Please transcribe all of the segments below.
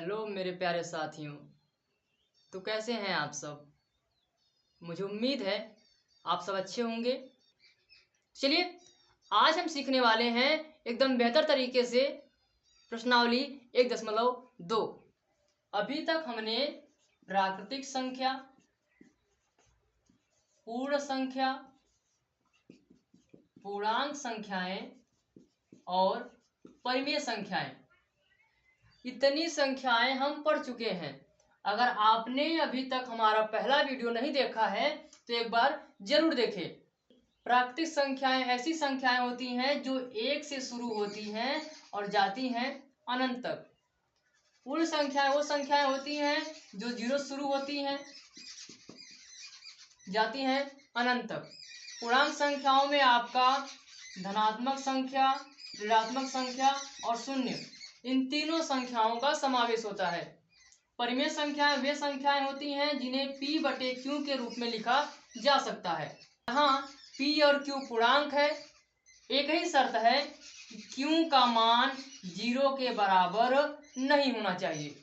Hello मेरे प्यारे साथियों। तो कैसे हैं आप सब? मुझे उम्मीद है आप सब अच्छे होंगे। चलिए, आज हम सीखने वाले हैं एकदम बेहतर तरीके से प्रश्नावली 1.2। अभी तक हमने प्राकृतिक संख्या, पूर्ण संख्या, पूर्णांक संख्याएं और परिमेय संख्याएं, इतनी संख्याएं हम पढ़ चुके हैं। अगर आपने अभी तक हमारा पहला वीडियो नहीं देखा है तो एक बार जरूर देखें। प्राकृतिक संख्याएं ऐसी संख्याएं होती हैं जो 1 से शुरू होती हैं और जाती हैं अनंत तक। पूर्ण संख्याएं वो संख्याएं होती हैं जो 0 से शुरू होती हैं, जाती हैं अनंत तक। पूर्णांक संख्याओं में आपका धनात्मक संख्या, ऋणात्मक संख्या और शून्य, इन तीनों संख्याओं का समावेश होता है। परिमेय संख्याएं वे संख्याएं होती हैं जिन्हें p/q के रूप में लिखा जा सकता है। यहाँ p और q पूर्णांक है। एक ही शर्त है कि q का मान 0 के बराबर नहीं होना चाहिए।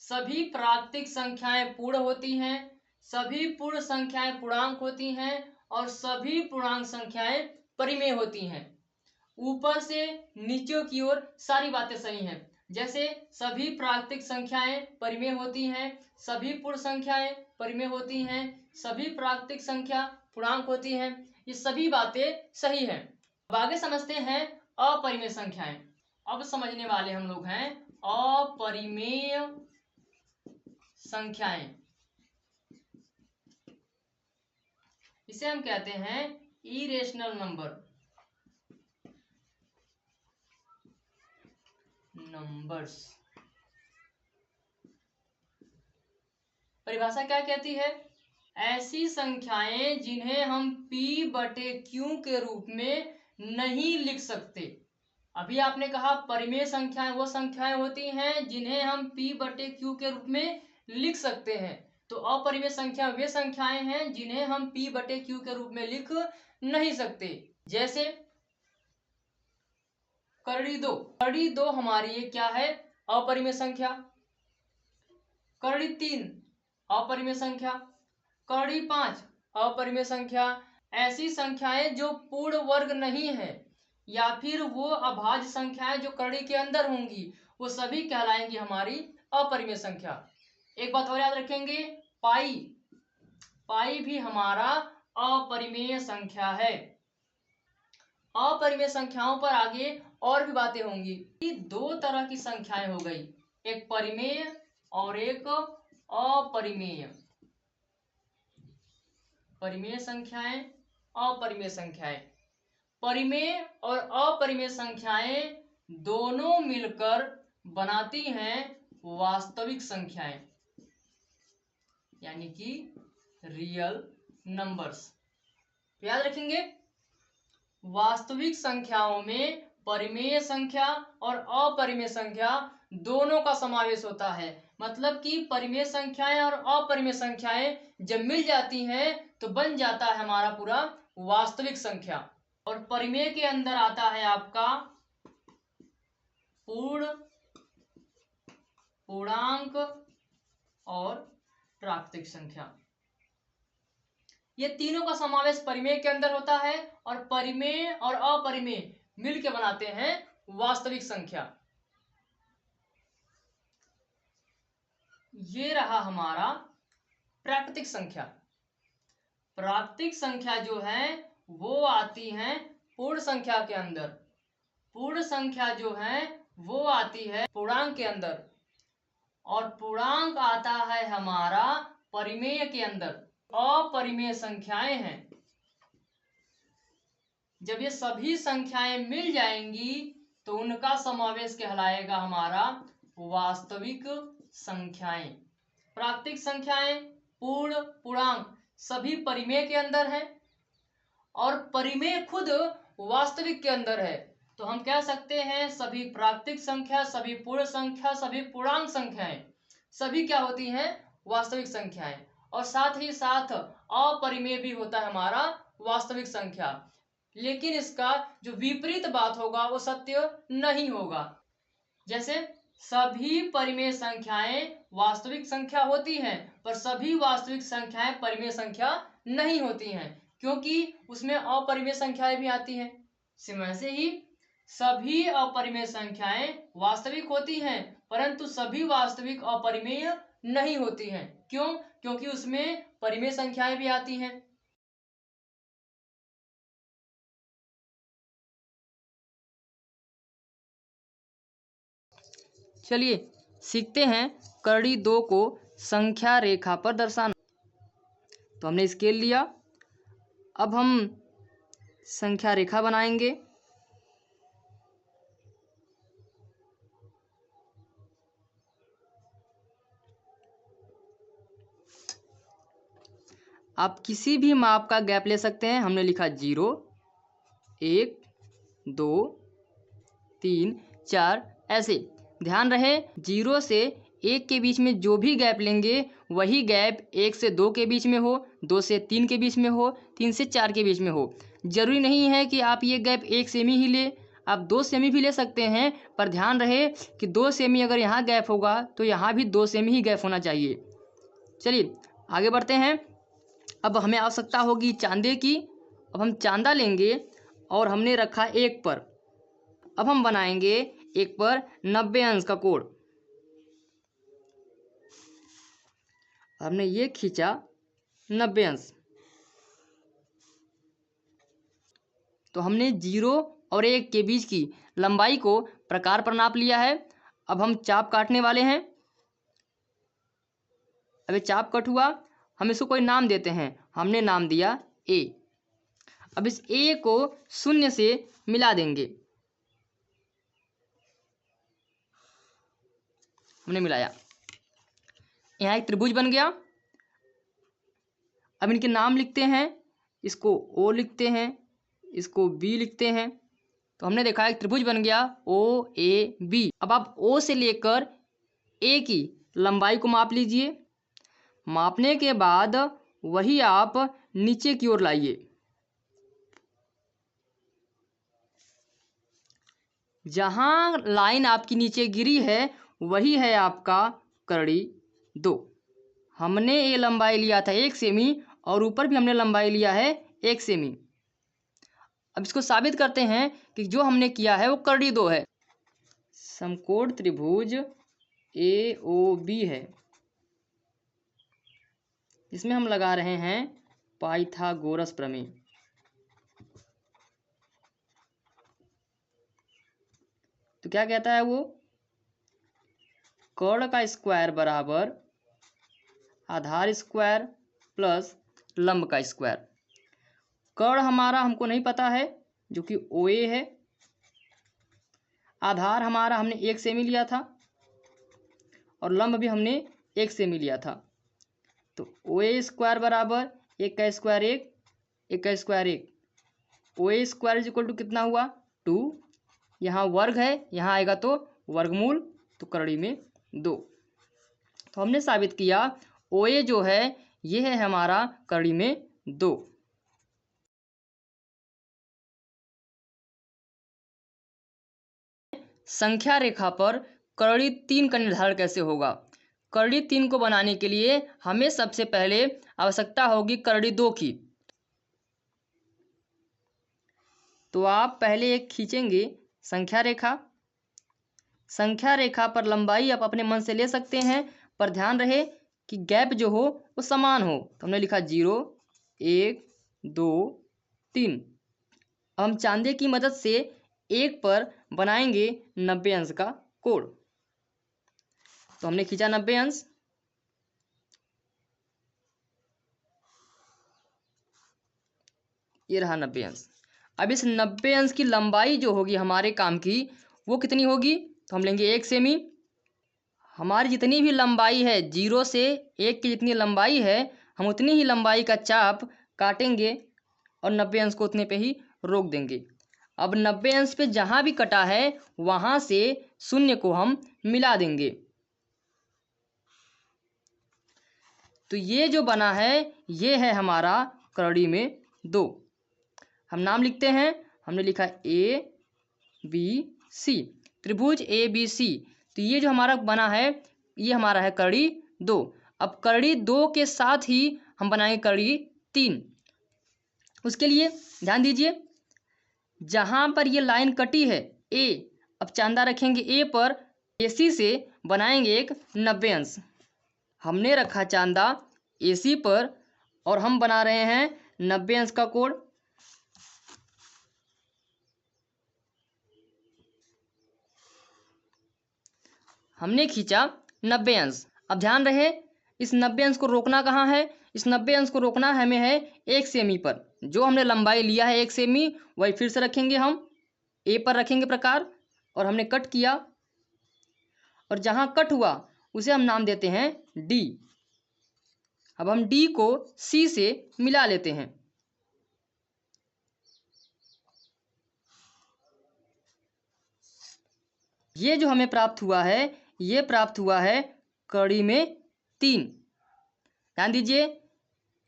सभी प्राकृतिक संख्याएं पूर्ण होती हैं, सभी पूर्ण संख्याएं पूर्णांक होती हैं और सभी पूर्णांक संख्याएं परिमेय होती हैं। ऊपर से नीचे की ओर सारी बातें सही हैं। जैसे सभी प्राकृतिक संख्याएं परिमेय होती हैं, सभी पूर्ण संख्याएं परिमेय होती हैं, सभी प्राकृतिक संख्या पूर्णांक होती हैं, ये सभी बातें सही हैं। अब आगे समझते हैं अपरिमेय संख्याएं। अब समझने वाले हम लोग हैं अपरिमेय संख्याएं। इसे हम कहते हैं इरेशनल नंबर्स। परिभाषा क्या कहती है? ऐसी संख्याएं जिन्हें हम p/q के रूप में नहीं लिख सकते। अभी आपने कहा परिमेय संख्याएं वो संख्याएं होती हैं जिन्हें हम p/q के रूप में लिख सकते हैं। तो अपरिमेय संख्या वे संख्याएं हैं जिन्हें हम p/q के रूप में लिख नहीं सकते। जैसे करड़ी 2। करड़ी 2 हमारी ये क्या है? अपरिमेय संख्या। करड़ी 3 अपरिमेय संख्या। करड़ी 5 अपरिमेय संख्या। ऐसी संख्याएं जो पूर्ण वर्ग नहीं है या फिर वो अभाज्य संख्याएं जो करड़ी के अंदर होंगी, वो सभी कहलाएंगी हमारी अपरिमेय संख्या। एक बात और याद रखेंगे, पाई। पाई भी हमारा अपरिमेय संख्या है। अपरिमेय संख्याओं पर आगे और भी बातें होंगी। दो तरह की संख्याएं हो गई, एक परिमेय और एक अपरिमेय। परिमेय संख्याएं, अपरिमेय संख्याएं। परिमेय और अपरिमेय संख्याएं दोनों मिलकर बनाती हैं वास्तविक संख्याएं, यानी कि रियल नंबर्स। याद रखेंगे, वास्तविक संख्याओं में परिमेय संख्या और अपरिमेय संख्या दोनों का समावेश होता है। मतलब कि परिमेय संख्याएं और अपरिमेय संख्याएं जब मिल जाती हैं तो बन जाता है हमारा पूरा वास्तविक संख्या। और परिमेय के अंदर आता है आपका पूर्ण, पूर्णांक और प्राकृतिक संख्या। ये तीनों का समावेश परिमेय के अंदर होता है और परिमेय और अपरिमेय मिलकर बनाते हैं वास्तविक संख्या। ये रहा हमारा प्राकृतिक संख्या। प्राकृतिक संख्या जो है वो आती है पूर्ण संख्या के अंदर। पूर्ण संख्या जो है वो आती है पूर्णांक के अंदर और पूर्णांक आता है हमारा परिमेय के अंदर। अपरिमेय संख्याएं हैं। जब ये सभी संख्याएं मिल जाएंगी तो उनका समावेश कहलाएगा हमारा वास्तविक संख्याएं। प्राकृतिक संख्याएं, पूर्ण, पूर्णांक सभी परिमेय के अंदर है और परिमेय खुद वास्तविक के अंदर है। तो हम कह सकते हैं सभी प्राकृतिक संख्या, सभी पूर्ण संख्या, सभी पूर्णांक संख्याएं सभी क्या होती हैं? वास्तविक संख्याएं। और साथ ही साथ अपरिमेय भी होता है हमारा वास्तविक संख्या। लेकिन इसका जो विपरीत बात होगा वो सत्य नहीं होगा। जैसे सभी परिमेय संख्याएं वास्तविक संख्या होती हैं, पर सभी वास्तविक संख्याएं परिमेय संख्या नहीं होती हैं, क्योंकि उसमें अपरिमेय संख्याएं भी आती हैं। वैसे ही सभी अपरिमेय संख्याएं वास्तविक होती हैं, परंतु सभी वास्तविक अपरिमेय नहीं होती हैं। क्यों? क्योंकि उसमें परिमेय संख्याएं भी आती हैं। चलिए सीखते हैं करड़ी 2 को संख्या रेखा पर दर्शाना। तो हमने स्केल लिया, अब हम संख्या रेखा बनाएंगे। आप किसी भी माप का गैप ले सकते हैं। हमने लिखा 0, 1, 2, 3, 4 ऐसे। ध्यान रहे 0 से 1 के बीच में जो भी गैप लेंगे वही गैप 1 से 2 के बीच में हो, 2 से 3 के बीच में हो, 3 से 4 के बीच में हो। जरूरी नहीं है कि आप ये गैप 1 सेमी ही ले, आप 2 सेमी भी ले सकते हैं, पर ध्यान रहे कि 2 सेमी अगर यहाँ गैप होगा तो यहाँ भी 2 सेमी ही गैप होना चाहिए। चलिए आगे बढ़ते हैं। अब हमें आवश्यकता होगी चांदे की। अब हम चांदा लेंगे और हमने रखा 1 पर। अब हम बनाएंगे 1 पर 90 अंश का कोण। हमने ये खींचा 90 अंश। तो हमने 0 और 1 के बीच की लंबाई को प्रकार पर नाप लिया है। अब हम चाप काटने वाले हैं। अब ये चाप कट हुआ, हम इसको कोई नाम देते हैं। हमने नाम दिया ए। अब इस ए को 0 से मिला देंगे। हमने मिलाया, यहाँ एक त्रिभुज बन गया। अब इनके नाम लिखते हैं, इसको ओ लिखते हैं, इसको बी लिखते हैं। तो हमने देखा एक त्रिभुज बन गया ओ ए बी। अब आप ओ से लेकर ए की लंबाई को माप लीजिए। मापने के बाद वही आप नीचे की ओर लाइए। जहां लाइन आपकी नीचे गिरी है वही है आपका करड़ी 2। हमने ये लंबाई लिया था 1 सेमी और ऊपर भी हमने लंबाई लिया है 1 सेमी। अब इसको साबित करते हैं कि जो हमने किया है वो करड़ी 2 है। समकोण त्रिभुज ए ओ बी है, इसमें हम लगा रहे हैं पाइथागोरस प्रमेय। तो क्या कहता है वो? कर्ण का स्क्वायर बराबर आधार स्क्वायर प्लस लंब का स्क्वायर। कर्ण हमारा हमको नहीं पता है जो कि ओ ए है। आधार हमारा हमने 1 सेमी लिया था और लंब भी हमने 1 सेमी लिया था। तो ओ ए स्क्वायर बराबर 1 का स्क्वायर 1, 1 का square 1। O A square is equal to कितना हुआ? 2। यहाँ वर्ग है, यहाँ आएगा तो वर्गमूल, तो करड़ी में 2। तो हमने साबित किया ओ ए जो है ये है हमारा करड़ी में 2। संख्या रेखा पर करड़ी 3 का निर्धारण कैसे होगा? करड़ी 3 को बनाने के लिए हमें सबसे पहले आवश्यकता होगी करड़ी 2 की। तो आप पहले एक खींचेंगे संख्या रेखा। संख्या रेखा पर लंबाई आप अपने मन से ले सकते हैं, पर ध्यान रहे कि गैप जो हो वो समान हो। तो हमने लिखा 0, 1, 2, 3। अब हम चांदे की मदद से 1 पर बनाएंगे 90 अंश का कोण। तो हमने खींचा 90 अंश। ये रहा 90 अंश। अब इस 90 अंश की लंबाई जो होगी हमारे काम की वो कितनी होगी? तो हम लेंगे 1 सेमी। हमारी जितनी भी लंबाई है 0 से 1 की जितनी लंबाई है हम उतनी ही लंबाई का चाप काटेंगे और 90 अंश को उतने पे ही रोक देंगे। अब 90 अंश पे जहाँ भी कटा है वहाँ से 0 को हम मिला देंगे। तो ये जो बना है ये है हमारा करड़ी में 2। हम नाम लिखते हैं। हमने लिखा ए बी सी। त्रिभुज ए बी सी तो ये जो हमारा बना है ये हमारा है कड़ी 2। अब कड़ी 2 के साथ ही हम बनाएंगे कड़ी 3। उसके लिए ध्यान दीजिए, जहाँ पर ये लाइन कटी है ए, अब चांदा रखेंगे ए पर, एसी से बनाएंगे एक 90 अंश। हमने रखा चांदा एसी पर और हम बना रहे हैं 90 अंश का कोण। हमने खींचा 90 अंश। अब ध्यान रहे इस 90 अंश को रोकना कहाँ है, इस 90 अंश को रोकना हमें है 1 सेमी पर। जो हमने लंबाई लिया है 1 सेमी वही फिर से रखेंगे, हम ए पर रखेंगे प्रकार और हमने कट किया और जहाँ कट हुआ उसे हम नाम देते हैं डी। अब हम डी को सी से मिला लेते हैं। ये जो हमें प्राप्त हुआ है ये प्राप्त हुआ है कड़ी में 3। ध्यान दीजिए,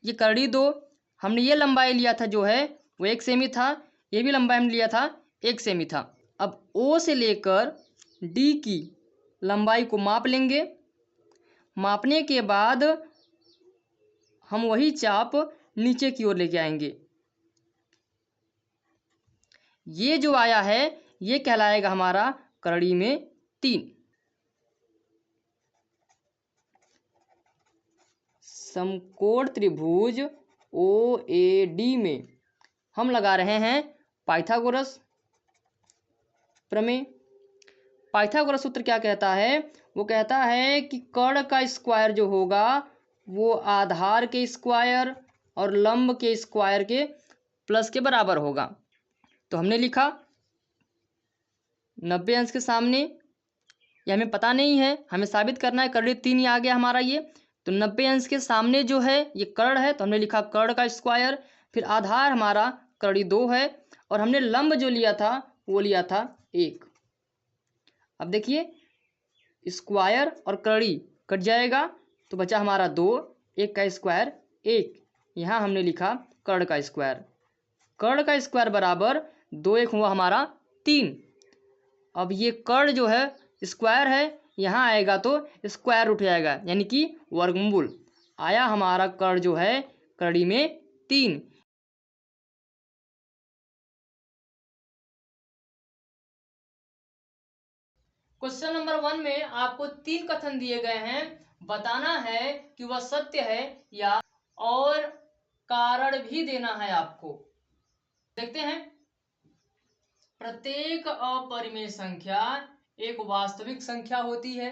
ये कड़ी 2, हमने ये लंबाई लिया था जो है वो 1 सेमी था, ये भी लंबाई हमने लिया था 1 सेमी था। अब ओ से लेकर डी की लंबाई को माप लेंगे। मापने के बाद हम वही चाप नीचे की ओर लेके आएंगे। ये जो आया है ये कहलाएगा हमारा कड़ी में 3। समकोण त्रिभुज ओ ए डी में हम लगा रहे हैं पाइथागोरस प्रमेय। पाइथागोरस सूत्र क्या कहता है, वो कहता है कि कर्ण का स्क्वायर जो होगा वो आधार के स्क्वायर और लंब के स्क्वायर के प्लस के बराबर होगा। तो हमने लिखा 90 अंश के सामने, ये हमें पता नहीं है, हमें साबित करना है, कड़ी 3 ही आ गया हमारा ये। तो 90 अंश के सामने जो है ये कर्ण है तो हमने लिखा कर्ण का स्क्वायर, फिर आधार हमारा कड़ी 2 है और हमने लंब जो लिया था वो लिया था 1। अब देखिए स्क्वायर और कड़ी कट जाएगा तो बचा हमारा 2, 1 का स्क्वायर 1, यहाँ हमने लिखा कर्ण का स्क्वायर। कर्ण का स्क्वायर बराबर 2 1 हुआ हमारा 3। अब ये कर्ण जो है स्क्वायर है, यहाँ आएगा तो स्क्वायर रूट आएगा यानी कि वर्गमूल आया हमारा कर्ण जो है कड़ी में 3। क्वेश्चन नंबर 1 में आपको 3 कथन दिए गए हैं, बताना है कि वह सत्य है या और कारण भी देना है आपको। देखते हैं। प्रत्येक अपरिमेय संख्या एक वास्तविक संख्या होती है।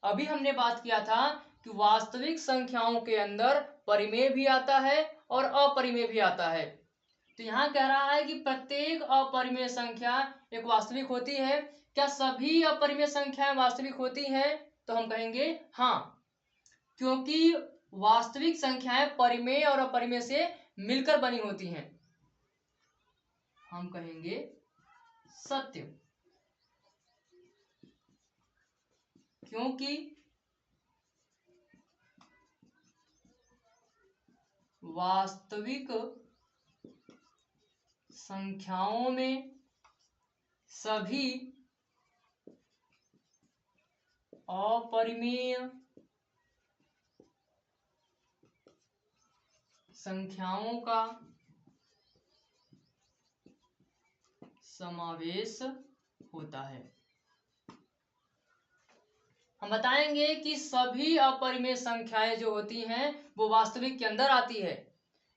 अभी हमने बात किया था कि वास्तविक संख्याओं के अंदर परिमेय भी आता है और अपरिमेय भी आता है। तो यहाँ कह रहा है कि प्रत्येक अपरिमेय संख्या एक वास्तविक होती है। क्या सभी अपरिमेय संख्याएं वास्तविक होती हैं? तो हम कहेंगे हाँ, क्योंकि वास्तविक संख्याएं परिमेय और अपरिमेय से मिलकर बनी होती हैं। हम कहेंगे सत्य, क्योंकि वास्तविक संख्याओं में सभी अपरिमेय संख्याओं का समावेश होता है। हम बताएंगे कि सभी अपरिमेय संख्याएं जो होती हैं वो वास्तविक के अंदर आती है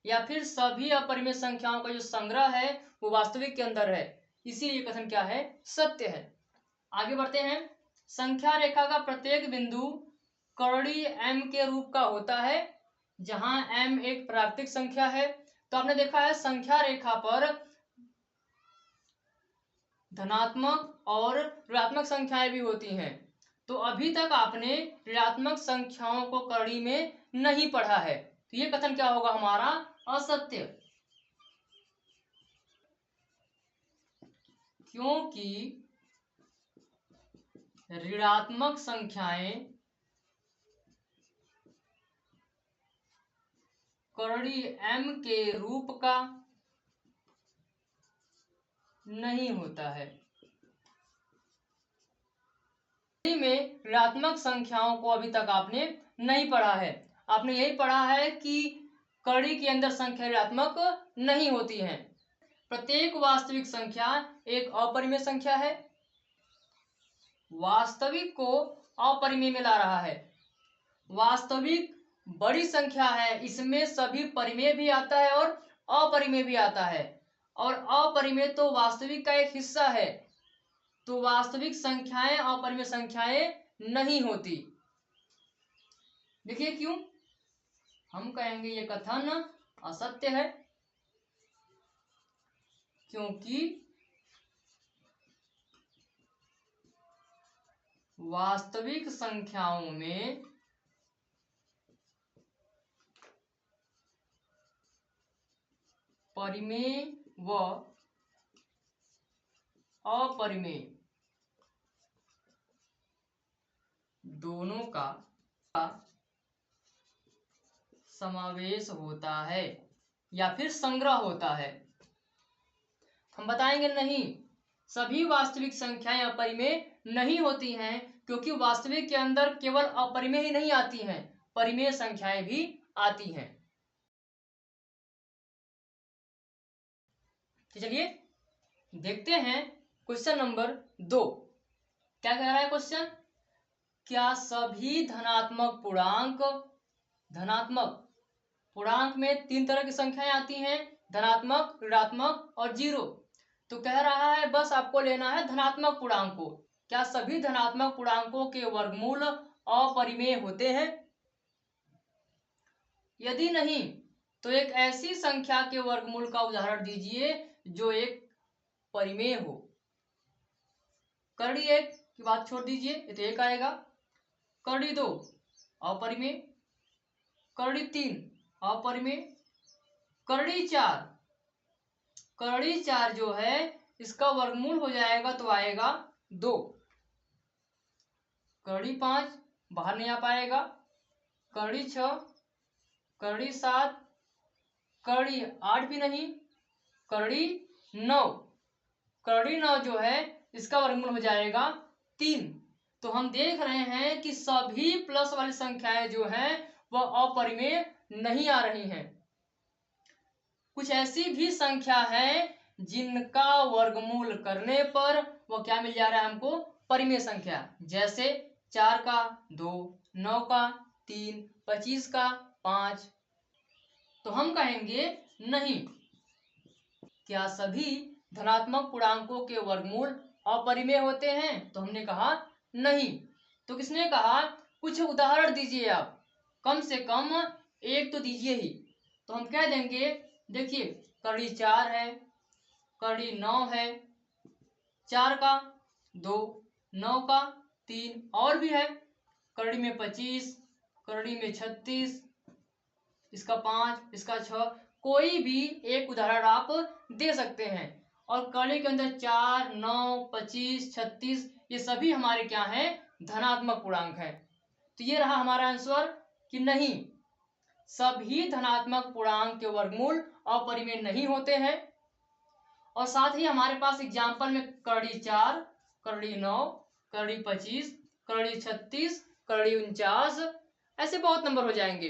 या फिर सभी अपरिमेय संख्याओं का जो संग्रह है वो वास्तविक के अंदर है, इसीलिए कथन क्या है, सत्य है। आगे बढ़ते हैं। संख्या रेखा का प्रत्येक बिंदु कड़ी m के रूप का होता है, जहां m एक प्राकृतिक संख्या है। तो आपने देखा है संख्या रेखा पर धनात्मक और ऋणात्मक संख्याएं भी होती हैं। तो अभी तक आपने ऋणात्मक संख्याओं को कड़ी में नहीं पढ़ा है, तो ये कथन क्या होगा हमारा, असत्य, क्योंकि ऋणात्मक संख्याएं कड़ी m के रूप का नहीं होता है। में ऋणात्मक संख्याओं को अभी तक आपने नहीं पढ़ा है। आपने यही पढ़ा है कि कड़ी के अंदर संख्या ऋणात्मक नहीं होती है। प्रत्येक वास्तविक संख्या एक अपरिमेय संख्या है। वास्तविक को अपरिमेय में ला रहा है। वास्तविक बड़ी संख्या है, इसमें सभी परिमेय भी आता है और अपरिमेय भी आता है, और अपरिमेय तो वास्तविक का एक हिस्सा है। तो वास्तविक संख्याएं अपरिमेय संख्याएं नहीं होती। देखिए क्यों? हम कहेंगे ये कथन असत्य है, क्योंकि वास्तविक संख्याओं में परिमेय व अपरिमेय दोनों का समावेश होता है या फिर संग्रह होता है। हम बताएंगे नहीं, सभी वास्तविक संख्याएं अपरिमेय नहीं होती हैं, क्योंकि वास्तविक के अंदर केवल अपरिमेय ही नहीं आती हैं, परिमेय संख्याएं भी आती हैं। तो चलिए देखते हैं क्वेश्चन नंबर 2। क्या कह रहा है क्वेश्चन? क्या सभी धनात्मक पूर्णांक में 3 तरह की संख्याएं आती हैं, धनात्मक, ऋणात्मक और जीरो। तो कह रहा है बस आपको लेना है धनात्मक पूर्णांक को। क्या सभी धनात्मक पूर्णांकों के वर्गमूल अपरिमेय होते हैं? यदि नहीं तो एक ऐसी संख्या के वर्गमूल का उदाहरण दीजिए जो एक परिमेय हो। करड़ी 1 की बात छोड़ दीजिए, ये तो 1 आएगा। करड़ी 2 अपरिमेय, करड़ी 3 अपरिमेय, करड़ी 4 जो है इसका वर्गमूल हो जाएगा तो आएगा 2। करड़ी 5 बाहर नहीं आ पाएगा, करड़ी 6, करड़ी 7, करड़ी 8 भी नहीं, करड़ी 9 जो है इसका वर्गमूल हो जाएगा 3। तो हम देख रहे हैं कि सभी प्लस वाली संख्याएं जो हैं वह अपरिमेय नहीं आ रही हैं। कुछ ऐसी भी संख्या है जिनका वर्गमूल करने पर वह क्या मिल जा रहा है हमको? परिमेय संख्या। जैसे 4 का 2, 9 का 3, 25 का 5। तो हम कहेंगे नहीं। क्या सभी धनात्मक पूर्णांकों के वर्गमूल अपरिमेय होते हैं? तो हमने कहा नहीं। तो किसने कहा? कुछ उदाहरण दीजिए आप, कम से कम एक तो दीजिए ही। तो हम कह देंगे, देखिए करड़ी 4 है, करड़ी 9 है, 4 का 2, 9 का 3, और भी है करड़ी में 25, करड़ी में 36, इसका 5, इसका 6। कोई भी एक उदाहरण आप दे सकते हैं। और करड़ी के अंदर 4, 9, 25, 36 ये सभी हमारे क्या हैं? धनात्मक पूर्णांक हैं। तो ये रहा हमारा आंसर कि नहीं, सभी धनात्मक पूर्णांक के वर्गमूल अपरिमेय नहीं होते हैं। और साथ ही हमारे पास एग्जाम्पल में करड़ी 4, करड़ी 9, करड़ी 25, करड़ी 36, करड़ी 49, ऐसे बहुत नंबर हो जाएंगे।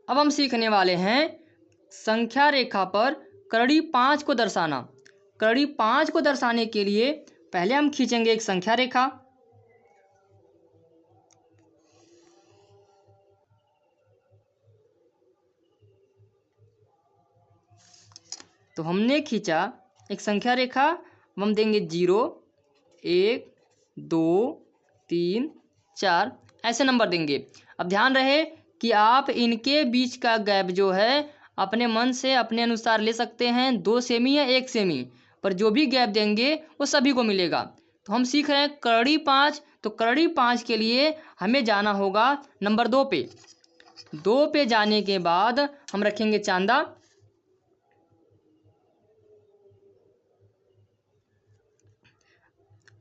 अब हम सीखने वाले हैं संख्या रेखा पर करड़ी 5 को दर्शाना। करड़ी 5 को दर्शाने के लिए पहले हम खींचेंगे एक संख्या रेखा। तो हमने खींचा एक संख्या रेखा, हम देंगे 0, 1, 2, 3, 4 ऐसे नंबर देंगे। अब ध्यान रहे कि आप इनके बीच का गैप जो है अपने मन से अपने अनुसार ले सकते हैं, 2 सेमी या 1 सेमी, पर जो भी गैप देंगे वो सभी को मिलेगा। तो हम सीख रहे हैं करड़ी 5। तो करड़ी 5 के लिए हमें जाना होगा नंबर 2 पे। 2 पे जाने के बाद हम रखेंगे चांदा।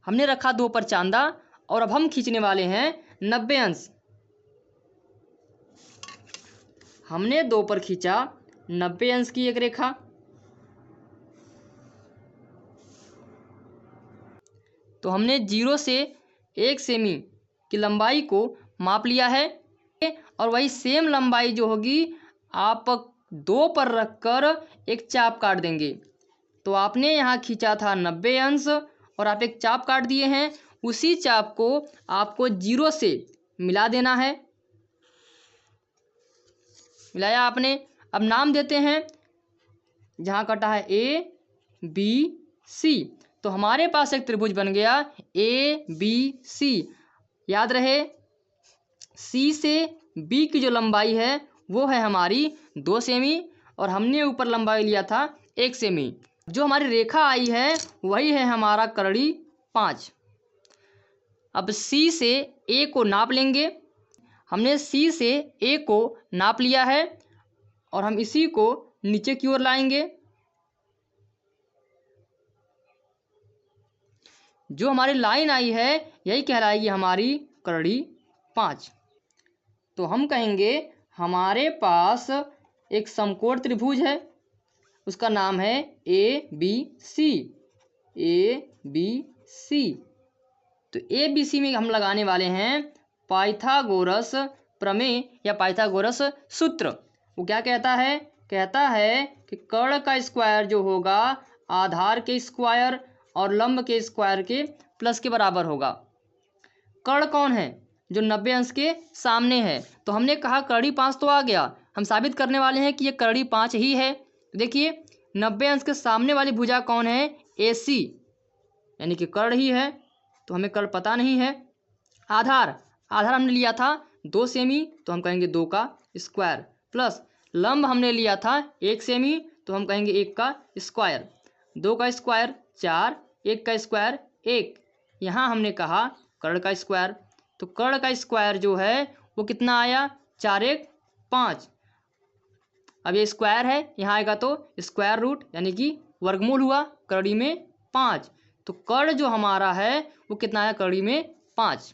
हमने रखा 2 पर चांदा, और अब हम खींचने वाले हैं 90 अंश। हमने 2 पर खींचा 90 अंश की एक रेखा। तो हमने 0 से 1 सेमी की लंबाई को माप लिया है और वही सेम लंबाई जो होगी आप 2 पर रखकर एक चाप काट देंगे। तो आपने यहाँ खींचा था 90 अंश और आप एक चाप काट दिए हैं, उसी चाप को आपको 0 से मिला देना है। मिलाया आपने, अब नाम देते हैं, जहाँ कटा है ABC, तो हमारे पास एक त्रिभुज बन गया ABC। याद रहे C से B की जो लंबाई है वो है हमारी 2 सेमी और हमने ऊपर लंबाई लिया था 1 सेमी। जो हमारी रेखा आई है वही है हमारा करड़ी 5। अब C से A को नाप लेंगे। हमने C से A को नाप लिया है और हम इसी को नीचे की ओर लाएंगे। जो हमारी लाइन आई है यही कहलाएगी हमारी करड़ी 5। तो हम कहेंगे हमारे पास एक समकोण त्रिभुज है, उसका नाम है ABC। तो ABC में हम लगाने वाले हैं पाइथागोरस प्रमेय या पाइथागोरस सूत्र। वो क्या कहता है? कहता है कि कर्ण का स्क्वायर जो होगा आधार के स्क्वायर और लंब के स्क्वायर के प्लस के बराबर होगा। कर्ण कौन है? जो 90 अंश के सामने है। तो हमने कहा करड़ी 5 तो आ गया, हम साबित करने वाले हैं कि ये करड़ी 5 ही है। देखिए 90 अंश के सामने वाली भुजा कौन है? AC, यानी कि कर्ण ही है, तो हमें कर्ण पता नहीं है। आधार हमने लिया था 2 सेमी, तो हम कहेंगे 2 का स्क्वायर, प्लस लंब हमने लिया था 1 सेमी, तो हम कहेंगे 1 का स्क्वायर। 2 का स्क्वायर 4, 1 का स्क्वायर 1। यहाँ हमने कहा कर्ण का स्क्वायर, तो कर्ण का स्क्वायर जो है वो कितना आया? 4 1 5। अब ये स्क्वायर है, यहाँ आएगा तो स्क्वायर रूट यानी कि वर्गमूल हुआ करड़ी में 5। तो कर्ण जो हमारा है वो कितना आया? करड़ी में 5।